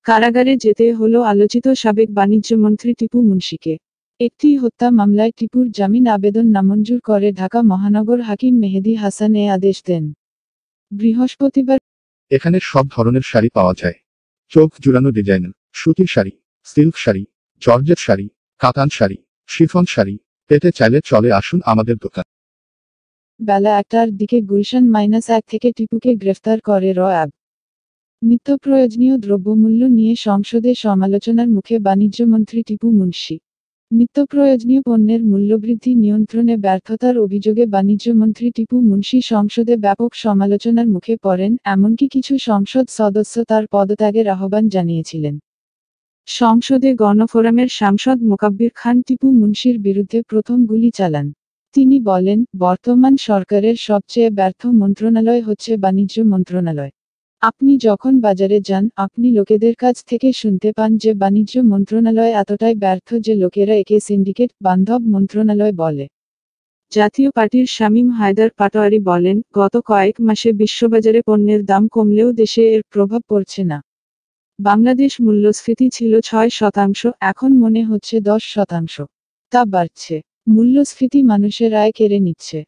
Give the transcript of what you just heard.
কারাগারে যেতে হলো আলোচিত সাবেক বাণিজ্যমন্ত্রী টিপু মুনশিকে। একটি হত্যা মামলায় টিপুর জামিন আবেদন নামঞ্জুর করে ঢাকা মহানগর হাকিম মেহেদী হাসান এ আদেশ দেন। বৃহস্পতিবার এখানে সব ধরনের শাড়ি পাওয়া যায়। চোখ জুড়ানো ডিজাইন, সুতির শাড়ি, সিল্ক শাড়ি, জর্জেট শাড়ি, কাতান শাড়ি, শিফন শাড়ি পেতে চাইলে চলে আসুন আমাদের দোকান। বেলা 1টার দিকে গুলশান -1 থেকে টিপুকে গ্রেফতার করে র্যাব। নিত্যপ্রয়োজনীয় দ্রব্যমূল্য নিয়ে সংসদে সমালোচনার মুখে বাণিজ্যমন্ত্রী টিপু মুনশি। নিত্যপ্রয়োজনীয় পণ্যের মূল্যবৃদ্ধি নিয়ন্ত্রণে ব্যর্থতার অভিযোগে বাণিজ্যমন্ত্রী টিপু মুনশি সংসদে ব্যাপক সমালোচনার মুখে পড়েন, এমনকি কিছু সংসদ সদস্য তার পদত্যাগের আহ্বান জানিয়েছিলেন। সংসদে গণফোরামের সাংসদ মোকাব্বির খান টিপু মুনশির বিরুদ্ধে প্রথম গুলি চালান। তিনি বলেন, বর্তমান সরকারের সবচেয়ে ব্যর্থ মন্ত্রণালয় হচ্ছে বাণিজ্য মন্ত্রণালয়। আপনি যখন বাজারে যান, আপনি লোকেদের কাছ থেকে শুনতে পান যে বাণিজ্য মন্ত্রণালয় এতটাই ব্যর্থ যে লোকেরা একে সিন্ডিকেট বান্ধব মন্ত্রণালয় বলে। জাতীয় পার্টির শামীম হায়দার পাটোয়ারি বলেন, গত কয়েক মাসে বিশ্ববাজারে পণ্যের দাম কমলেও দেশে এর প্রভাব পড়ছে না। বাংলাদেশ মূল্যস্ফীতি ছিল 6%, এখন মনে হচ্ছে 10%। তা বাড়ছে। মূল্যস্ফীতি মানুষের আয় কেড়ে নিচ্ছে।